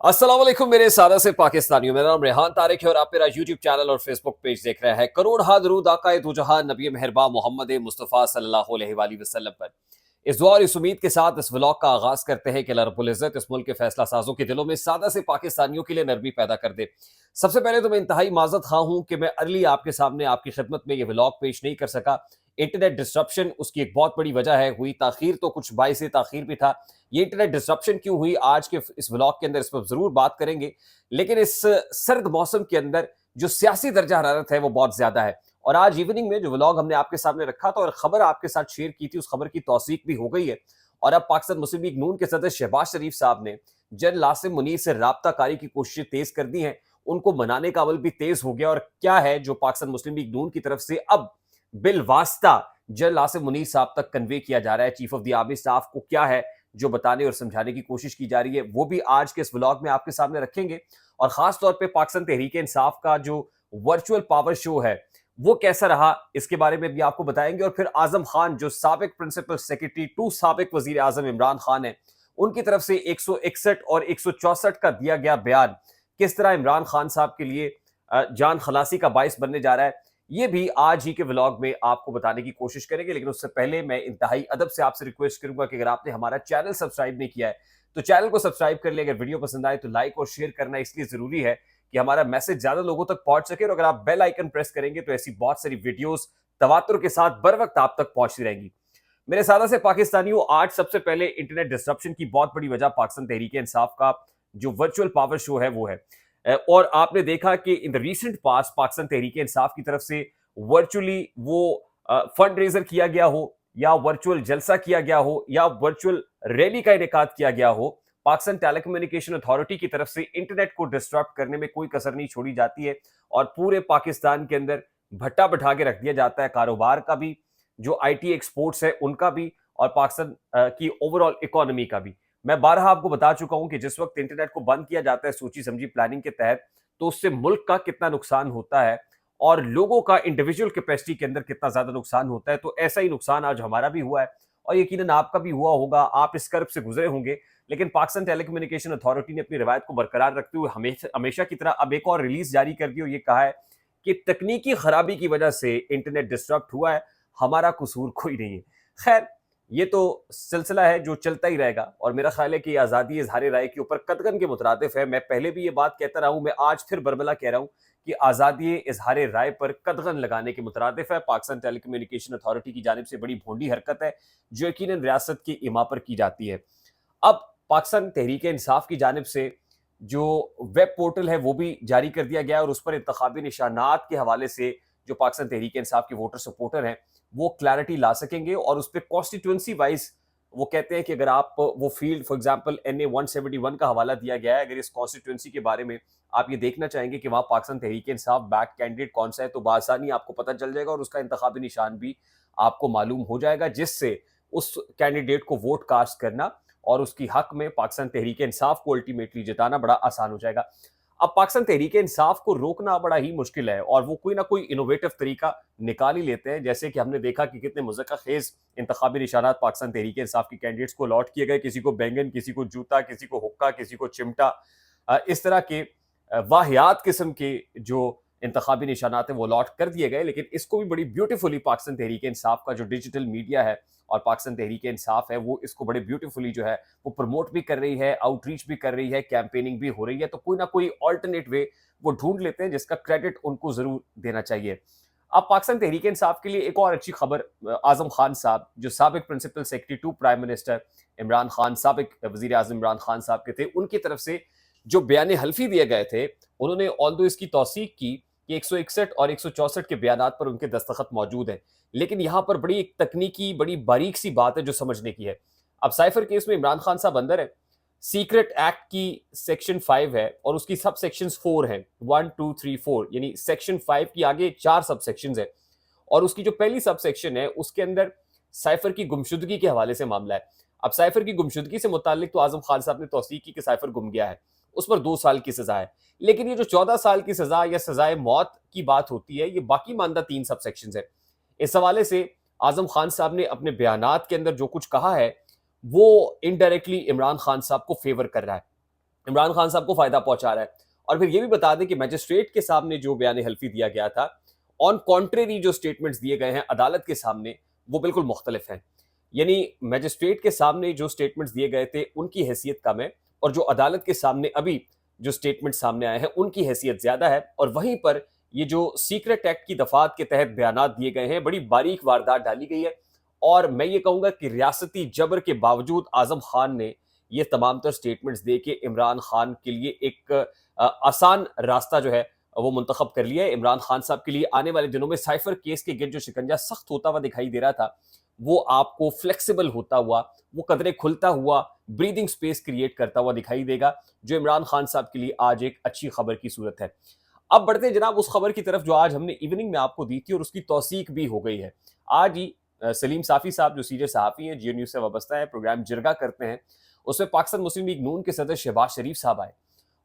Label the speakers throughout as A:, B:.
A: अस्सलाम वालेकुम मेरे सादा से पाकिस्तानियों। मेरा नाम रेहान तारिक है और आप मेरा यूट्यूब चैनल और फेसबुक पेज देख रहे हैं। करोड़ हा दरूद आका दो जहां नबी मेहरबा मोहम्मद मुस्तफ़ा सल्लल्लाहु अलैहि वसल्लम पर। इस दुआ और इस उम्मीद के साथ इस व्लॉग का आगाज करते हैं कि अल्लाह रब्बुल इज्जत इस मुल्क के फैसला साजों के दिलों में सादा से पाकिस्तानियों के लिए नरमी पैदा कर दे। सबसे पहले तो मैं इंतहाई माजरत खा हूं कि मैं अर्ली आपके सामने आपकी खिदमत में ये व्लॉग पेश नहीं कर सका। इंटरनेट डिस्ट्रप्शन उसकी एक बहुत बड़ी वजह है। हुई ताखीर तो कुछ बाइस ताखीर भी था। ये इंटरनेट डिस्ट्रप्शन क्यों हुई आज के इस व्लॉग के अंदर इस पर जरूर बात करेंगे। लेकिन इस सर्द मौसम के अंदर जो सियासी दर्जा हरारत है वो बहुत ज्यादा है। और आज इवनिंग में जो व्लॉग हमने आपके सामने रखा था और खबर आपके साथ शेयर की थी उस खबर की तौसीक भी हो गई है। और अब पाकिस्तान मुस्लिम लीग नून के सदर शहबाज शरीफ साहब ने जनरल आसिम मुनीर से राब्ता कारी की कोशिशें तेज कर दी हैं। उनको मनाने का अमल भी तेज हो गया। और क्या है जो पाकिस्तान मुस्लिम लीग नून की तरफ से अब बिल वास्ता जनरल आसिम मुनीर साहब तक कन्वे किया जा रहा है, chief of the army staff को क्या है जो बताने और समझाने की कोशिश की जा रही है, वो भी आज के इस व्लॉग में आपके सामने रखेंगे। और खास तौर पे पाकिस्तान तहरीक इंसाफ का जो वर्चुअल पावर शो है वो कैसा रहा इसके बारे में भी आपको बताएंगे। और फिर आजम खान जो साबिक प्रिंसिपल सेक्रेटरी टू साबिक वजीर आजम इमरान खान है, उनकी तरफ से 161 और 164 का दिया गया बयान किस तरह इमरान खान साहब के लिए जान खलासी का बाइस बनने जा रहा है, ये भी आज ही के व्लॉग में आपको बताने की कोशिश करेंगे। लेकिन उससे पहले मैं इंतहाई अदब से आपसे रिक्वेस्ट करूंगा कि अगर आपने हमारा चैनल सब्सक्राइब नहीं किया है तो चैनल को सब्सक्राइब कर ले। अगर वीडियो पसंद आए तो लाइक और शेयर करना इसलिए जरूरी है कि हमारा मैसेज ज्यादा लोगों तक पहुंच सके। और अगर आप बेल आइकन प्रेस करेंगे तो ऐसी बहुत सारी वीडियोस तवातुर के साथ बर वक्त आप तक पहुंचती रहेंगी। मेरे सादा से पाकिस्तानियों, आज सबसे पहले इंटरनेट डिस्ट्रप्शन की बहुत बड़ी वजह पाकिस्तान तहरीक इंसाफ का जो वर्चुअल पावर शो है वो है। और आपने देखा कि इन द रीसेंट पास पाकिस्तान तहरीक इंसाफ की तरफ से वर्चुअली वो फंड रेजर किया गया हो या वर्चुअल जलसा किया गया हो या वर्चुअल रैली का इनेकाद किया गया हो, पाकिस्तान टेलीकम्युनिकेशन अथॉरिटी की तरफ से इंटरनेट को डिस्टर्ब करने में कोई कसर नहीं छोड़ी जाती है। और पूरे पाकिस्तान के अंदर भट्टा बिठा के रख दिया जाता है, कारोबार का भी, जो आईटी एक्सपोर्ट्स है उनका भी, और पाकिस्तान की ओवरऑल इकोनॉमी का भी। मैं बारहा आपको बता चुका हूं कि जिस वक्त इंटरनेट को बंद किया जाता है सोची समझी प्लानिंग के तहत, तो उससे मुल्क का कितना नुकसान होता है और लोगों का इंडिविजुअल कैपेसिटी के अंदर कितना ज्यादा नुकसान होता है। तो ऐसा ही नुकसान आज हमारा भी हुआ है और यकीनन आपका भी हुआ होगा, आप इस कर्ब से गुजरे होंगे। लेकिन पाकिस्तान टेलीकम्युनिकेशन अथॉरिटी ने अपनी रवायत को बरकरार रखते हुए हमेशा हमेशा की तरह अब एक और रिलीज जारी कर दी और ये कहा है कि तकनीकी खराबी की वजह से इंटरनेट डिस्टर्ब हुआ है, हमारा कसूर कोई नहीं है। खैर, ये तो सिलसिला है जो चलता ही रहेगा और मेरा ख्याल है कि आज़ादी इजहार राय के ऊपर कतगन के मुतरादिफ है। मैं पहले भी ये बात कहता रहा हूं, मैं आज फिर बरबला कह रहा हूं कि आज़ादी इजहार राय पर कदगन लगाने के मुतरादिफ है। पाकिस्तान टेलीकम्युनिकेशन अथॉरिटी की जानिब से बड़ी भोंडी हरकत है जो यकीनन रियासत की इमा पर की जाती है। अब पाकिस्तान तहरीक इंसाफ की जानिब से जो वेब पोर्टल है वो भी जारी कर दिया गया है और उस पर इंतखाबी निशानात के हवाले से जो पाकिस्तान तहरीक इंसाफ के वोटर सपोर्टर हैं वो क्लैरिटी ला सकेंगे। और उस पर कॉन्स्टिट्यूंसी वाइज वो कहते हैं कि अगर आप वो फील्ड फॉर एग्जांपल NA 171 का हवाला दिया गया है, अगर इस कॉन्स्टिट्यूंसी के बारे में आप ये देखना चाहेंगे कि वहां पाकिस्तान तहरीक इंसाफ बैक कैंडिडेट कौन सा है तो बासानी आपको पता चल जाएगा और उसका इंतखाबी निशान भी आपको मालूम हो जाएगा, जिससे उस कैंडिडेट को वोट कास्ट करना और उसकी हक में पाकिस्तान तहरीक इंसाफ को अल्टीमेटली जिताना बड़ा आसान हो जाएगा। अब पाकिस्तान तहरीक इंसाफ को रोकना बड़ा ही मुश्किल है और वो कोई ना कोई इनोवेटिव तरीका निकाल ही लेते हैं। जैसे कि हमने देखा कि कितने मुज़क्कर खेज इंतखाबी निशानात पाकिस्तान तहरीक इंसाफ के कैंडिडेट्स को अलॉट किए गए, किसी को बैंगन, किसी को जूता, किसी को हुक्का, किसी को चिमटा। इस तरह के वाहियात किस्म के जो इंतखाबी निशानात हैं वो अलॉट कर दिए गए। लेकिन इसको भी बड़ी ब्यूटीफुली पाकिस्तान तहरीक इंसाफ का जो डिजिटल मीडिया है और पाकिस्तान तहरीक इंसाफ है वो इसको बड़े ब्यूटीफुली जो है वो प्रमोट भी कर रही है, आउटरीच भी कर रही है, कैंपेनिंग भी हो रही है। तो कोई ना कोई ऑल्टरनेट वे वो ढूंढ लेते हैं जिसका क्रेडिट उनको जरूर देना चाहिए। अब पाकिस्तान तहरीक इंसाफ के लिए एक और अच्छी खबर, आजम खान साहब जो साबिक principal secretary to prime minister Imran Khan, साबिक वजीर आजम इमरान खान साहब के थे, उनकी तरफ से जो बयान हल्फी दिए गए थे, उन्होंने ऑल्दो इसकी तौसीक की कि 161 और 164 के बयानात पर उनके दस्तखत मौजूद हैं। लेकिन यहां पर बड़ी एक तकनीकी बड़ी बारीक सी बात है जो समझने की है। अब साइफर केस में इमरान खान साहब अंदर है, सीक्रेट एक्ट की सेक्शन 5 है और उसकी सब सेक्शंस 4 हैं, 1 2 3 4, यानी सेक्शन 5 की आगे 4 सब सेक्शंस है। और उसकी जो पहली सब सेक्शन है उसके अंदर साइफर की गुमशुदगी के हवाले से मामला है। अब साइफर की गुमशुदगी से मुतालिक तो आजम खान साहब ने तौसीक की कि साइफर गुम गया है, उस पर 2 साल की सजा है। लेकिन ये जो 14 साल की सजा या सजाए मौत की बात होती है, ये बाकी मानदा 3 सब सेक्शंस है। इस हवाले से आजम खान साहब ने अपने बयानात के अंदर जो कुछ कहा है वो इनडायरेक्टली इमरान खान साहब को फेवर कर रहा है। इमरान खान साहब को फायदा पहुंचा रहा है। और फिर ये भी बता दें कि मजिस्ट्रेट के सामने जो बयान हल्फी दिया गया था, ऑन कॉन्ट्रेरी जो स्टेटमेंट्स दिए गए हैं अदालत के सामने, वो बिल्कुल मुख्तलिफ हैं। यानी मजिस्ट्रेट के सामने जो स्टेटमेंट्स दिए गए थे उनकी हैसियत कम है, और जो अदालत के सामने अभी जो स्टेटमेंट सामने आए हैं उनकी हैसियत ज्यादा है। और वहीं पर ये जो सीक्रेट एक्ट की दफात के तहत बयानात दिए गए हैं, बड़ी बारीक वारदात डाली गई है। और मैं ये कहूंगा कि रियासती जबर के बावजूद आजम खान ने ये तमाम तर स्टेटमेंट्स दे के इमरान खान के लिए एक आसान रास्ता जो है वो मुंतखब कर लिया है। इमरान खान साहब के लिए आने वाले दिनों में साइफर केस के गिर्द जो शिकंजा सख्त होता हुआ दिखाई दे रहा था, वो आपको फ्लेक्सिबल होता हुआ, वो कदरे खुलता हुआ, ब्रीदिंग स्पेस क्रिएट करता हुआ दिखाई देगा, जो इमरान खान साहब के लिए आज एक अच्छी खबर की सूरत है। अब बढ़ते हैं जनाब उस खबर की तरफ जो आज हमने इवनिंग में आपको दी थी और उसकी तौसीक भी हो गई है। आज ही सलीम साफी साहब जो सीनियर सहाफ़ी हैं, जियो न्यूज़ से वाबस्ता है, प्रोग्राम जिरगा करते हैं, उसमें पाकिस्तान मुस्लिम लीग नून के सदर शहबाज शरीफ साहब आए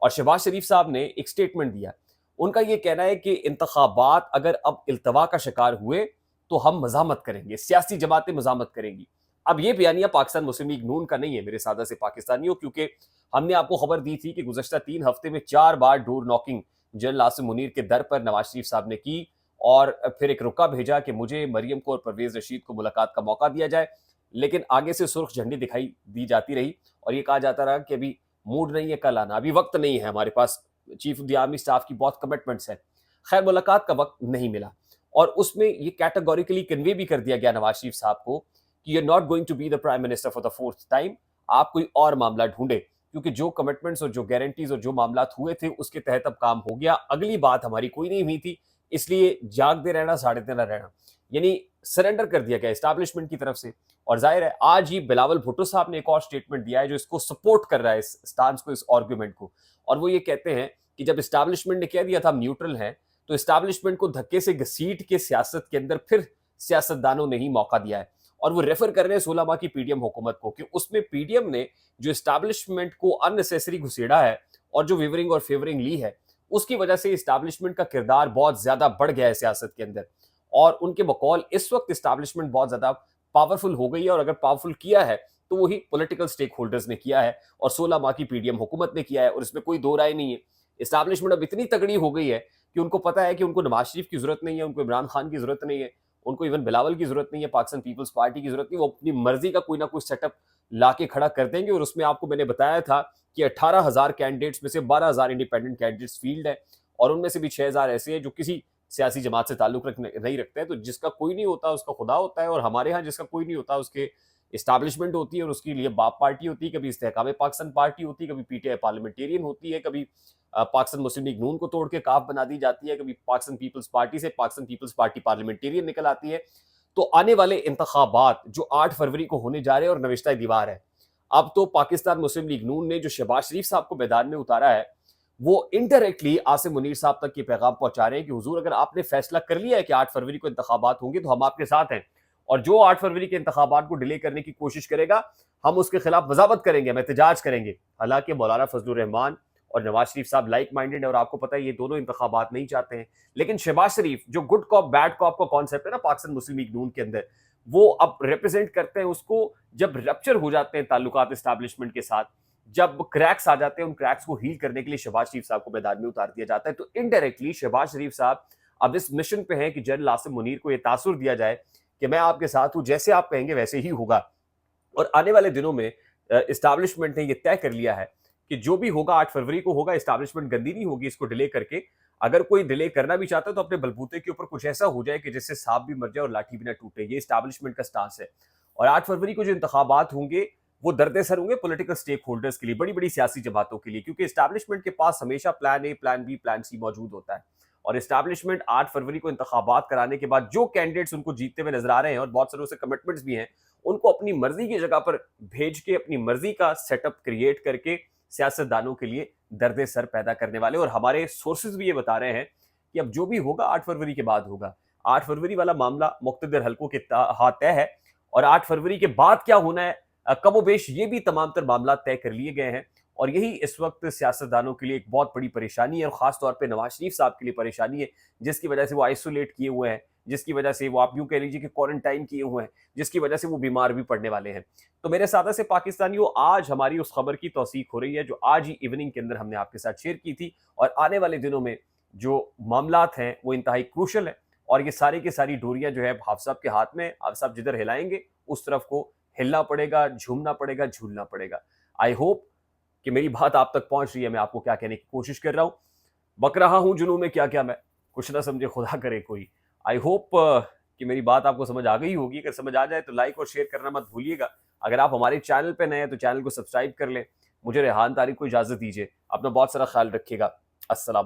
A: और शहबाज शरीफ साहब ने एक स्टेटमेंट दिया। उनका ये कहना है कि इंतखाबात अगर अब इल्तवा का शिकार हुए तो हम मज़ामत करेंगे, सियासी जमातें मज़ामत करेंगी। अब ये बयानिया पाकिस्तान मुस्लिम लीग नून का नहीं है मेरे सादा से पाकिस्तानियों, क्योंकि हमने आपको खबर दी थी कि गुज़श्ता 3 हफ्ते में 4 बार door knocking general Asim Munir के दर पर नवाज शरीफ साहब ने की, और फिर एक रुका भेजा कि मुझे, मरियम को और परवेज रशीद को मुलाकात का मौका दिया जाए। लेकिन आगे से सुर्ख झंडी दिखाई दी जाती रही और ये कहा जाता रहा कि अभी मूड नहीं है कल आना, अभी वक्त नहीं है हमारे पास, chief of the army staff की बहुत कमिटमेंट्स हैं। खैर मुलाकात का वक्त नहीं मिला, और उसमें ये कैटेगोरिकली कन्वे भी कर दिया गया नवाज शरीफ साहब को कि you are not going to be the prime minister for the fourth time, आप कोई और मामला ढूंढे, क्योंकि जो कमिटमेंट्स और जो गारंटीज और जो मामला हुए थे उसके तहत अब काम हो गया, अगली बात हमारी कोई नहीं हुई थी, इसलिए जागते रहना, साढ़े देना रहना, यानी सरेंडर कर दिया गया एस्टैब्लिशमेंट की तरफ से। और जाहिर है आज ही बिलावल भुट्टो साहब ने एक और स्टेटमेंट दिया है जो इसको सपोर्ट कर रहा है, इस स्टांस को, इस आर्गुमेंट को। और वो ये कहते हैं कि जब एस्टैब्लिशमेंट ने कह दिया था हम न्यूट्रल हैं, तो एस्टैब्लिशमेंट को धक्के से घसीट के सियासत के अंदर फिर सियासतदानों ने ही मौका दिया है। और वो रेफर कर रहे हैं 16 माह की पीडीएम हुकूमत को, कि उसमें पीडीएम ने जो एस्टैब्लिशमेंट को अननेसेसरी घुसेड़ा है और जो विवरिंग और फेवरिंग ली है, उसकी वजह से एस्टैब्लिशमेंट का किरदार बहुत ज्यादा बढ़ गया है सियासत के अंदर। और उनके बकौल इस वक्त एस्टैब्लिशमेंट बहुत ज्यादा पावरफुल हो गई है, और अगर पावरफुल किया है तो वही पॉलिटिकल स्टेक होल्डर्स ने किया है और 16 माह की पीडीएम हुकूमत ने किया है, और इसमें कोई दो राय नहीं है। एस्टैब्लिशमेंट अब इतनी तगड़ी हो गई है कि उनको पता है कि उनको नवाज शरीफ की जरूरत नहीं है, उनको इमरान खान की जरूरत नहीं है, उनको इवन बिलावल की जरूरत नहीं है, पाकिस्तान पीपल्स पार्टी की जरूरत नहीं, वो अपनी मर्जी का कोई ना कोई सेटअप लाके खड़ा कर देंगे। और उसमें आपको मैंने बताया था कि 18,000 कैंडिडेट्स में से 12,000 इंडिपेंडेंट कैंडिडेट्स फील्ड है, और उनमें से भी 6,000 ऐसे हैं जो किसी सियासी जमात से ताल्लुक नहीं रखते हैं। तो जिसका कोई नहीं होता उसका खुदा होता है, और हमारे यहाँ जिसका कोई नहीं होता उसके इस्टेब्लिशमेंट होती है, और उसके लिए बाप पार्टी होती है, कभी इस्तेहकाम पाकिस्तान पार्टी होती है, कभी पीटीआई पार्लियामेंटेरियन होती है, कभी पाकिस्तान मुस्लिम लीग नून को तोड़ के काफ बना दी जाती है, कभी पाकिस्तान पीपल्स पार्टी से पाकिस्तान पीपल्स पार्टी पार्लियामेंटेरियन निकल आती है। तो आने वाले इंतखाबात जो 8 फरवरी को होने जा रहे हैं और नविश्ता दीवार है, अब तो पाकिस्तान मुस्लिम लीग नून ने जो शहबाज शरीफ साहब को मैदान में उतारा है, वो इनडायरेक्टली आसिम मुनीर साहब तक ये पैगाम पहुंचा रहे हैं कि हुजूर अगर आपने फैसला कर लिया है कि 8 फरवरी को इंतखाबात होंगे तो हम आपके साथ हैं, और जो 8 फरवरी के इंतखाबात को डिले करने की कोशिश करेगा हम उसके खिलाफ वजामत करेंगे, हम एहतजाज करेंगे। हालांकि मौलाना फजलुर रहमान और नवाज शरीफ साहब लाइक माइंडेड है, और आपको पता है ये दोनों इंतखाबात नहीं चाहते हैं। लेकिन शहबाज शरीफ जो गुड कॉप बैड कॉप का कॉन्सेप्ट है ना पाकिस्तान मुस्लिम लीग नून के अंदर, वो अब रिप्रेजेंट करते हैं उसको। जब रप्चर हो जाते हैं ताल्लुकात एस्टैब्लिशमेंट के साथ, जब क्रैक्स आ जाते हैं, उन क्रैक्स को हील करने के लिए शहबाज शरीफ साहब को मैदान में उतार दिया जाता है। तो इनडायरेक्टली शहबाज शरीफ साहब अब इस मिशन पे हैं कि जनरल आसिम मुनीर को यह तासुर दिया जाए कि मैं आपके साथ हूं, जैसे आप कहेंगे वैसे ही होगा। और आने वाले दिनों में एस्टैब्लिशमेंट ने यह तय कर लिया है कि जो भी होगा 8 फरवरी को होगा। एस्टैब्लिशमेंट गंदी नहीं होगी इसको डिले करके। अगर कोई डिले करना भी चाहता है तो अपने बलबूते के ऊपर कुछ ऐसा हो जाए कि जिससे सांप भी मर जाए और लाठी भी ना टूटे। ये एस्टैब्लिशमेंट का स्टांस है। और 8 फरवरी को जो इंतखाबात होंगे वो दर्द सर होंगे पॉलिटिकल स्टेक होल्डर्स के लिए, बड़ी बड़ी सियासी जमातों के लिए, क्योंकि एस्टैब्लिशमेंट के पास हमेशा plan A, plan B, plan C मौजूद होता है। और एस्टैब्लिशमेंट 8 फरवरी को इंतखाबात कराने के बाद जो कैंडिडेट्स उनको जीतते हुए नजर आ रहे हैं और बहुत सारे उससे कमिटमेंट्स भी हैं, उनको अपनी मर्जी की जगह पर भेज के अपनी मर्जी का सेटअप क्रिएट करके सियासतदानों के लिए दर्द सर पैदा करने वाले। और हमारे सोर्सेज भी ये बता रहे हैं कि अब जो भी होगा 8 फरवरी के बाद होगा। 8 फरवरी वाला मामला मुख्तदर हलकों के हाथ तय है, और 8 फरवरी के बाद क्या होना है कमोबेश ये भी तमाम तर मामला तय कर लिए गए हैं। और यही इस वक्त सियासतदानों के लिए एक बहुत बड़ी परेशानी है, और खास तौर पे नवाज शरीफ साहब के लिए परेशानी है, जिसकी वजह से वो आइसोलेट किए हुए हैं, जिसकी वजह से वो, आप यूं कह लीजिए कि क्वारंटाइन किए हुए हैं, जिसकी वजह से वो बीमार भी पड़ने वाले हैं। तो मेरे सादा से पाकिस्तानियों, आज हमारी उस खबर की तौसीक हो रही है जो आज ही इवनिंग के अंदर हमने आपके साथ शेयर की थी, और आने वाले दिनों में जो मामलात हैं वो इंतहाई क्रूशल है, और ये सारी की सारी डोरियां जो है हाफ साहब के हाथ में, हाफ साहब जिधर हिलाएंगे उस तरफ को हिलना पड़ेगा, झूमना पड़ेगा, झूलना पड़ेगा। आई होप कि मेरी बात आप तक पहुंच रही है, मैं आपको क्या कहने की कोशिश कर रहा हूं। बक रहा हूं जुनून में क्या क्या मैं, कुछ ना समझे खुदा करे कोई। आई होप कि मेरी बात आपको समझ आ गई होगी। अगर समझ आ जाए तो लाइक और शेयर करना मत भूलिएगा। अगर आप हमारे चैनल पे नए हैं तो चैनल को सब्सक्राइब कर लें। मुझे रेहान तारिक को इजाजत दीजिए। अपना बहुत सारा ख्याल रखिएगा। अस्सलाम।